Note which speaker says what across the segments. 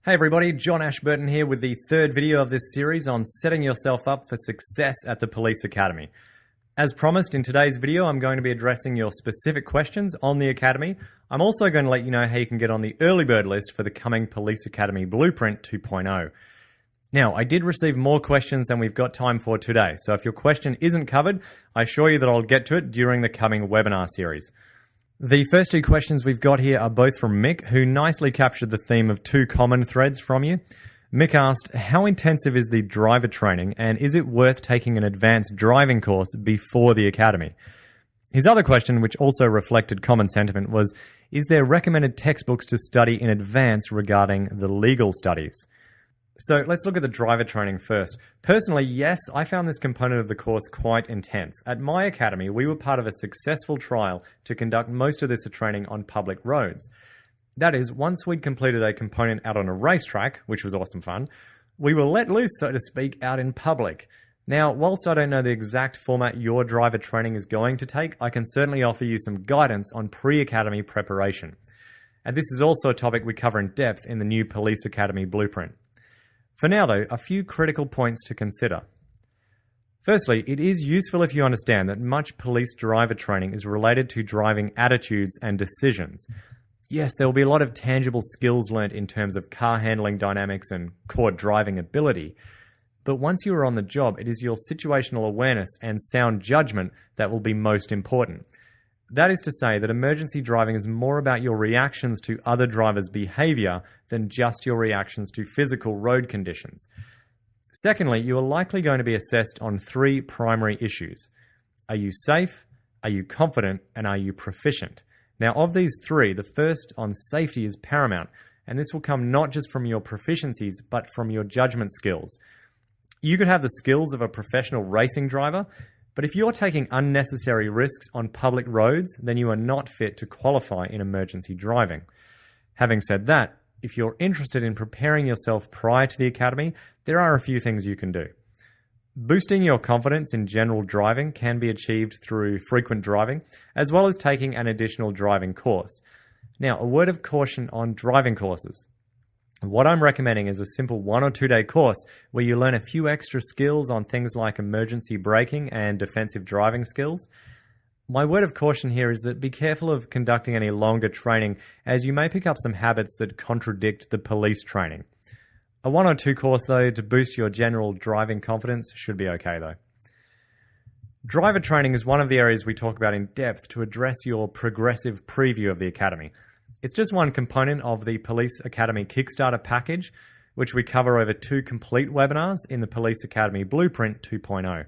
Speaker 1: Hey everybody, John Ashburton here with the third video of this series on setting yourself up for success at the Police Academy. As promised, in today's video I'm going to be addressing your specific questions on the Academy. I'm also going to let you know how you can get on the early bird list for the coming Police Academy Blueprint 2.0. Now, I did receive more questions than we've got time for today, so if your question isn't covered, I assure you that I'll get to it during the coming webinar series. The first two questions we've got here are both from Mick, who nicely captured the theme of two common threads from you. Mick asked, how intensive is the driver training and is it worth taking an advanced driving course before the academy? His other question, which also reflected common sentiment, was, is there recommended textbooks to study in advance regarding the legal studies? So let's look at the driver training first. Personally, yes, I found this component of the course quite intense. At my academy, we were part of a successful trial to conduct most of this training on public roads. That is, once we'd completed a component out on a racetrack, which was awesome fun, we were let loose, so to speak, out in public. Now, whilst I don't know the exact format your driver training is going to take, I can certainly offer you some guidance on pre-academy preparation. And this is also a topic we cover in depth in the new Police Academy Blueprint. For now, though, a few critical points to consider. Firstly, it is useful if you understand that much police driver training is related to driving attitudes and decisions. Yes, there will be a lot of tangible skills learnt in terms of car handling dynamics and core driving ability. But once you are on the job, it is your situational awareness and sound judgment that will be most important. That is to say that emergency driving is more about your reactions to other drivers' behavior than just your reactions to physical road conditions. Secondly, you are likely going to be assessed on three primary issues. Are you safe? Are you confident? And are you proficient? Now, of these three, the first on safety is paramount, and this will come not just from your proficiencies, but from your judgment skills. You could have the skills of a professional racing driver, but if you're taking unnecessary risks on public roads, then you are not fit to qualify in emergency driving. Having said that, if you're interested in preparing yourself prior to the academy, there are a few things you can do. Boosting your confidence in general driving can be achieved through frequent driving, as well as taking an additional driving course. Now, a word of caution on driving courses. What I'm recommending is a simple 1 or 2 day course where you learn a few extra skills on things like emergency braking and defensive driving skills. My word of caution here is that be careful of conducting any longer training, as you may pick up some habits that contradict the police training. A 1 or 2 course though to boost your general driving confidence should be okay though. Driver training is one of the areas we talk about in depth to address your progressive preview of the academy. It's just one component of the Police Academy Kickstarter package, which we cover over 2 complete webinars in the Police Academy Blueprint 2.0.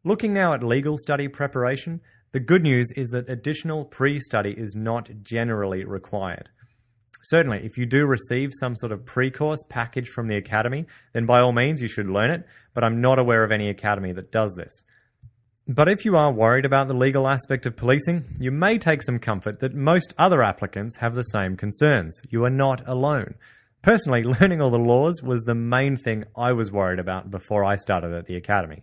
Speaker 1: Looking now at legal study preparation, the good news is that additional pre-study is not generally required. Certainly, if you do receive some sort of pre-course package from the Academy, then by all means you should learn it, but I'm not aware of any Academy that does this. But if you are worried about the legal aspect of policing, you may take some comfort that most other applicants have the same concerns. You are not alone. Personally, learning all the laws was the main thing I was worried about before I started at the Academy.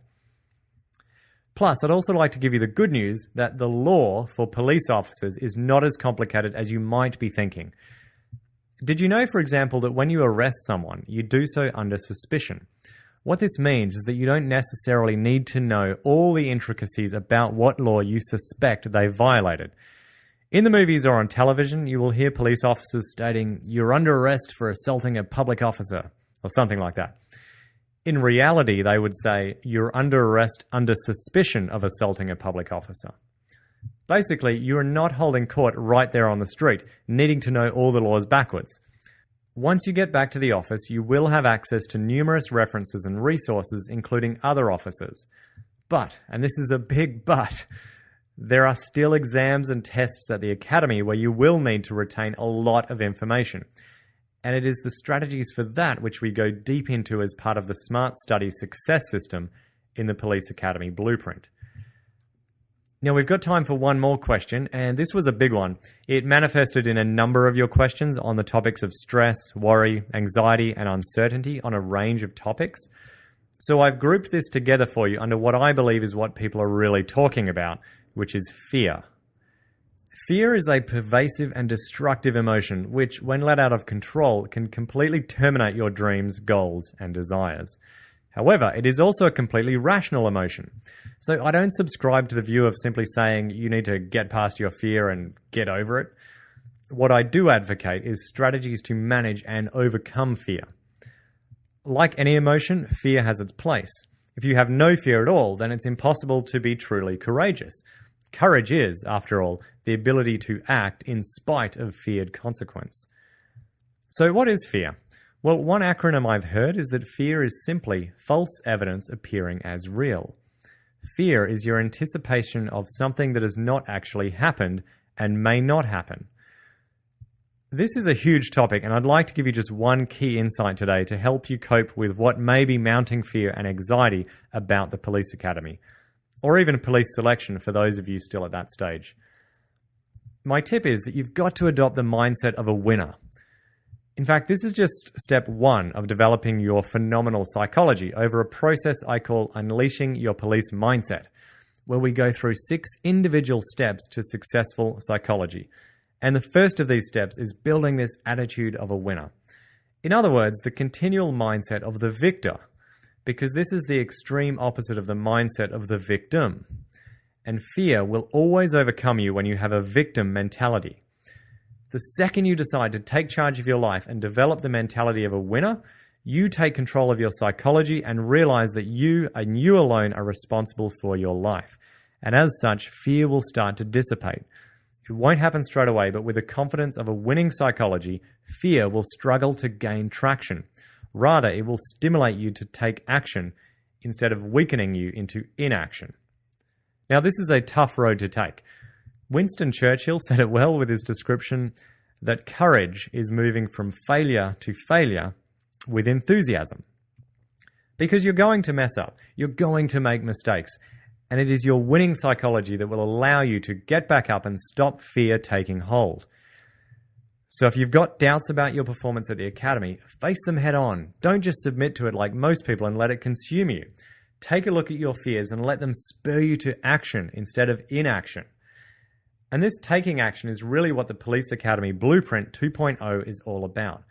Speaker 1: Plus, I'd also like to give you the good news that the law for police officers is not as complicated as you might be thinking. Did you know, for example, that when you arrest someone, you do so under suspicion? What this means is that you don't necessarily need to know all the intricacies about what law you suspect they violated. In the movies or on television, you will hear police officers stating, "You're under arrest for assaulting a public officer," or something like that. In reality, they would say, "You're under arrest under suspicion of assaulting a public officer." Basically, you are not holding court right there on the street, needing to know all the laws backwards. Once you get back to the office, you will have access to numerous references and resources, including other officers. But, and this is a big but, there are still exams and tests at the Academy where you will need to retain a lot of information. And it is the strategies for that which we go deep into as part of the Smart Study Success System in the Police Academy Blueprint. Now, we've got time for one more question, and this was a big one. It manifested in a number of your questions on the topics of stress, worry, anxiety, and uncertainty on a range of topics. So I've grouped this together for you under what I believe is what people are really talking about, which is fear. Fear is a pervasive and destructive emotion which, when let out of control, can completely terminate your dreams, goals, and desires. However, it is also a completely rational emotion. So I don't subscribe to the view of simply saying you need to get past your fear and get over it. What I do advocate is strategies to manage and overcome fear. Like any emotion, fear has its place. If you have no fear at all, then it's impossible to be truly courageous. Courage is, after all, the ability to act in spite of feared consequence. So what is fear? Well, one acronym I've heard is that fear is simply false evidence appearing as real. Fear is your anticipation of something that has not actually happened and may not happen. This is a huge topic, and I'd like to give you just one key insight today to help you cope with what may be mounting fear and anxiety about the police academy, or even police selection for those of you still at that stage. My tip is that you've got to adopt the mindset of a winner. In fact, this is just step one of developing your phenomenal psychology over a process I call Unleashing Your Police Mindset, where we go through 6 individual steps to successful psychology. And the first of these steps is building this attitude of a winner. In other words, the continual mindset of the victor, because this is the extreme opposite of the mindset of the victim. And fear will always overcome you when you have a victim mentality. The second you decide to take charge of your life and develop the mentality of a winner, you take control of your psychology and realize that you and you alone are responsible for your life. And as such, fear will start to dissipate. It won't happen straight away, but with the confidence of a winning psychology, fear will struggle to gain traction. Rather, it will stimulate you to take action instead of weakening you into inaction. Now, this is a tough road to take. Winston Churchill said it well with his description that courage is moving from failure to failure with enthusiasm. Because you're going to mess up, you're going to make mistakes, and it is your winning psychology that will allow you to get back up and stop fear taking hold. So if you've got doubts about your performance at the academy, face them head on. Don't just submit to it like most people and let it consume you. Take a look at your fears and let them spur you to action instead of inaction. And this taking action is really what the Police Academy Blueprint 2.0 is all about.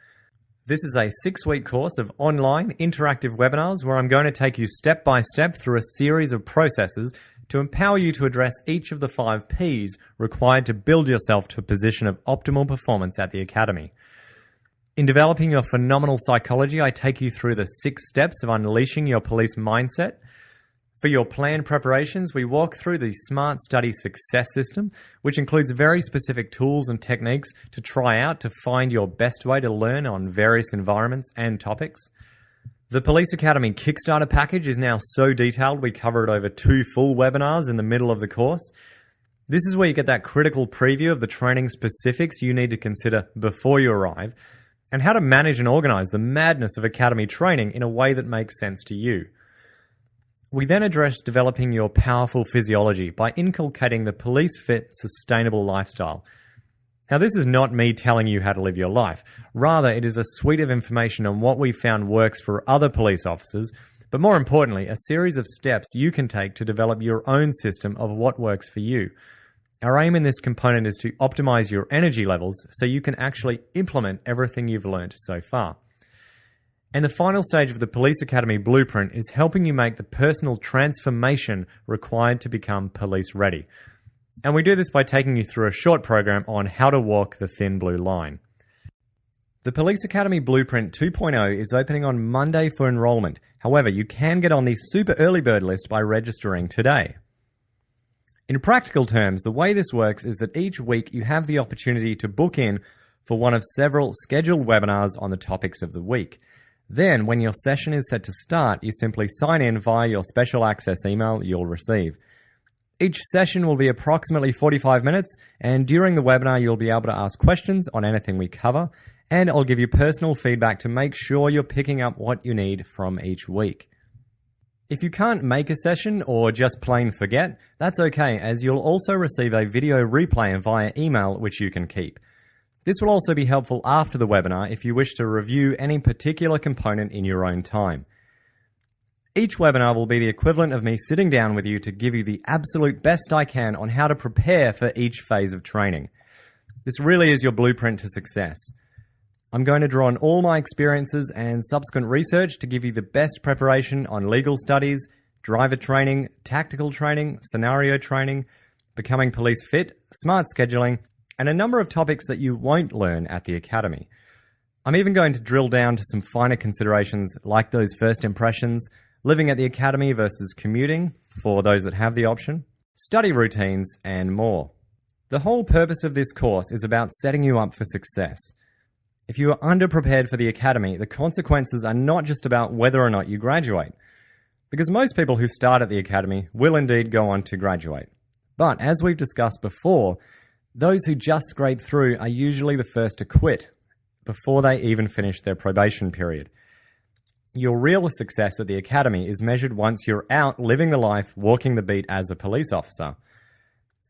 Speaker 1: This is a 6-week course of online interactive webinars where I'm going to take you step by step through a series of processes to empower you to address each of the 5 Ps required to build yourself to a position of optimal performance at the Academy. In developing your phenomenal psychology, I take you through the 6 steps of unleashing your police mindset. For your planned preparations, we walk through the Smart Study Success System, which includes very specific tools and techniques to try out to find your best way to learn on various environments and topics. The Police Academy Kickstarter package is now so detailed we cover it over 2 full webinars in the middle of the course. This is where you get that critical preview of the training specifics you need to consider before you arrive, and how to manage and organize the madness of Academy training in a way that makes sense to you. We then address developing your powerful physiology by inculcating the police-fit, sustainable lifestyle. Now, this is not me telling you how to live your life. Rather, it is a suite of information on what we found works for other police officers, but more importantly, a series of steps you can take to develop your own system of what works for you. Our aim in this component is to optimize your energy levels so you can actually implement everything you've learned so far. And the final stage of the Police Academy Blueprint is helping you make the personal transformation required to become police ready. And we do this by taking you through a short program on how to walk the thin blue line. The Police Academy Blueprint 2.0 is opening on Monday for enrollment. However, you can get on the super early bird list by registering today. In practical terms, the way this works is that each week you have the opportunity to book in for one of several scheduled webinars on the topics of the week. Then, when your session is set to start, you simply sign in via your special access email you'll receive. Each session will be approximately 45 minutes, and during the webinar you'll be able to ask questions on anything we cover, and I'll give you personal feedback to make sure you're picking up what you need from each week. If you can't make a session or just plain forget, that's okay, as you'll also receive a video replay via email which you can keep. This will also be helpful after the webinar if you wish to review any particular component in your own time. Each webinar will be the equivalent of me sitting down with you to give you the absolute best I can on how to prepare for each phase of training. This really is your blueprint to success. I'm going to draw on all my experiences and subsequent research to give you the best preparation on legal studies, driver training, tactical training, scenario training, becoming police fit, smart scheduling, and a number of topics that you won't learn at the Academy. I'm even going to drill down to some finer considerations like those first impressions, living at the Academy versus commuting, for those that have the option, study routines, and more. The whole purpose of this course is about setting you up for success. If you are underprepared for the Academy, the consequences are not just about whether or not you graduate, because most people who start at the Academy will indeed go on to graduate. But as we've discussed before, those who just scrape through are usually the first to quit before they even finish their probation period. Your real success at the Academy is measured once you're out living the life, walking the beat as a police officer.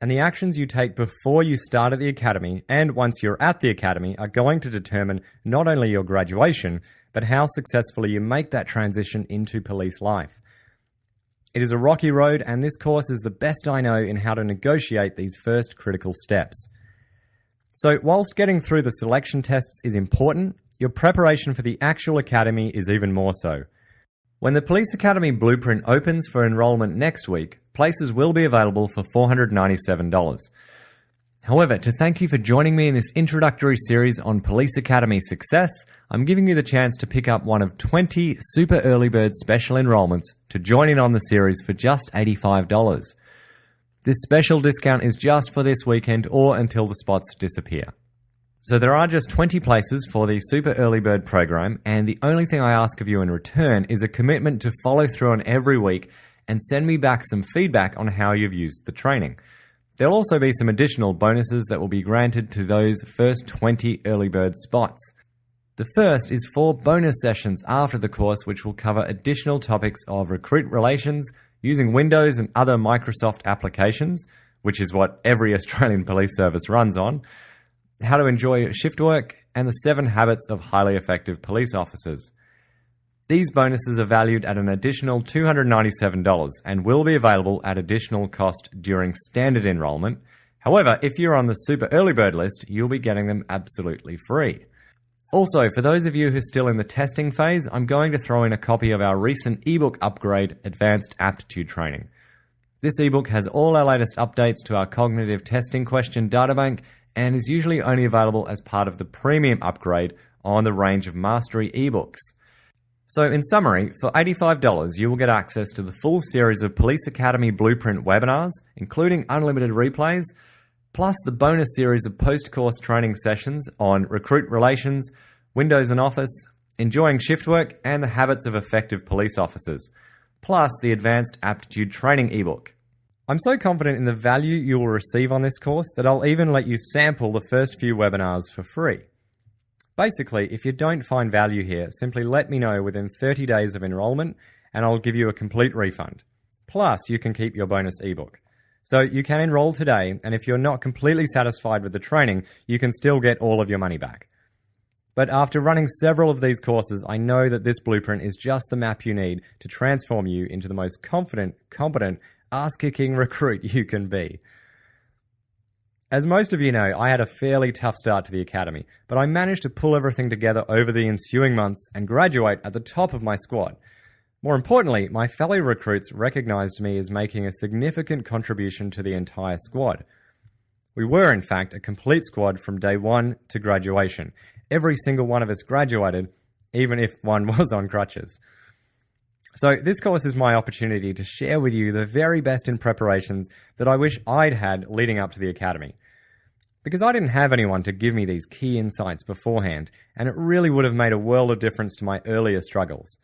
Speaker 1: And the actions you take before you start at the Academy and once you're at the Academy are going to determine not only your graduation, but how successfully you make that transition into police life. It is a rocky road, and this course is the best I know in how to negotiate these first critical steps. So whilst getting through the selection tests is important, your preparation for the actual Academy is even more so. When the Police Academy Blueprint opens for enrolment next week, places will be available for $497. However, to thank you for joining me in this introductory series on Police Academy success, I'm giving you the chance to pick up one of 20 Super Early Bird special enrollments to join in on the series for just $85. This special discount is just for this weekend or until the spots disappear. So there are just 20 places for the Super Early Bird program, and the only thing I ask of you in return is a commitment to follow through on every week and send me back some feedback on how you've used the training. There'll also be some additional bonuses that will be granted to those first 20 Early Bird spots. The first is 4 bonus sessions after the course, which will cover additional topics of recruit relations, using Windows and other Microsoft applications, which is what every Australian police service runs on, how to enjoy shift work, and the 7 habits of highly effective police officers. These bonuses are valued at an additional $297 and will be available at additional cost during standard enrolment. However, if you're on the Super Early Bird list, you'll be getting them absolutely free. Also, for those of you who are still in the testing phase, I'm going to throw in a copy of our recent ebook upgrade, Advanced Aptitude Training. This ebook has all our latest updates to our cognitive testing question databank and is usually only available as part of the premium upgrade on the range of Mastery ebooks. So in summary, for $85, you will get access to the full series of Police Academy Blueprint webinars, including unlimited replays, plus the bonus series of post-course training sessions on recruit relations, Windows and Office, enjoying shift work, and the habits of effective police officers, plus the Advanced Aptitude Training ebook. I'm so confident in the value you will receive on this course that I'll even let you sample the first few webinars for free. Basically, if you don't find value here, simply let me know within 30 days of enrollment and I'll give you a complete refund. Plus, you can keep your bonus ebook. So you can enroll today, and if you're not completely satisfied with the training, you can still get all of your money back. But after running several of these courses, I know that this blueprint is just the map you need to transform you into the most confident, competent, ass-kicking recruit you can be. As most of you know, I had a fairly tough start to the Academy, but I managed to pull everything together over the ensuing months and graduate at the top of my squad. More importantly, my fellow recruits recognized me as making a significant contribution to the entire squad. We were, in fact, a complete squad from day one to graduation. Every single one of us graduated, even if one was on crutches. So this course is my opportunity to share with you the very best in preparations that I wish I'd had leading up to the Academy. Because I didn't have anyone to give me these key insights beforehand, and it really would have made a world of difference to my earlier struggles.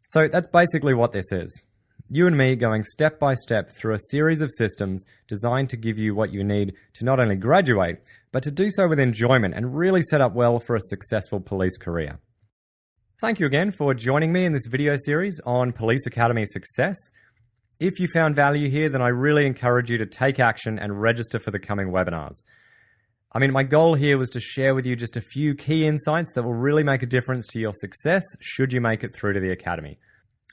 Speaker 1: So that's basically what this is. You and me going step by step through a series of systems designed to give you what you need to not only graduate, but to do so with enjoyment and really set up well for a successful police career. Thank you again for joining me in this video series on Police Academy success. If you found value here, then I really encourage you to take action and register for the coming webinars. My goal here was to share with you just a few key insights that will really make a difference to your success should you make it through to the Academy.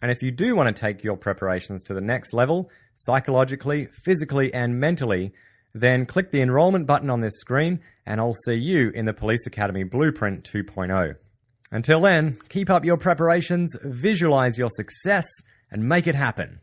Speaker 1: And if you do want to take your preparations to the next level, psychologically, physically, and mentally, then click the enrollment button on this screen and I'll see you in the Police Academy Blueprint 2.0. Until then, keep up your preparations, visualize your success, and make it happen.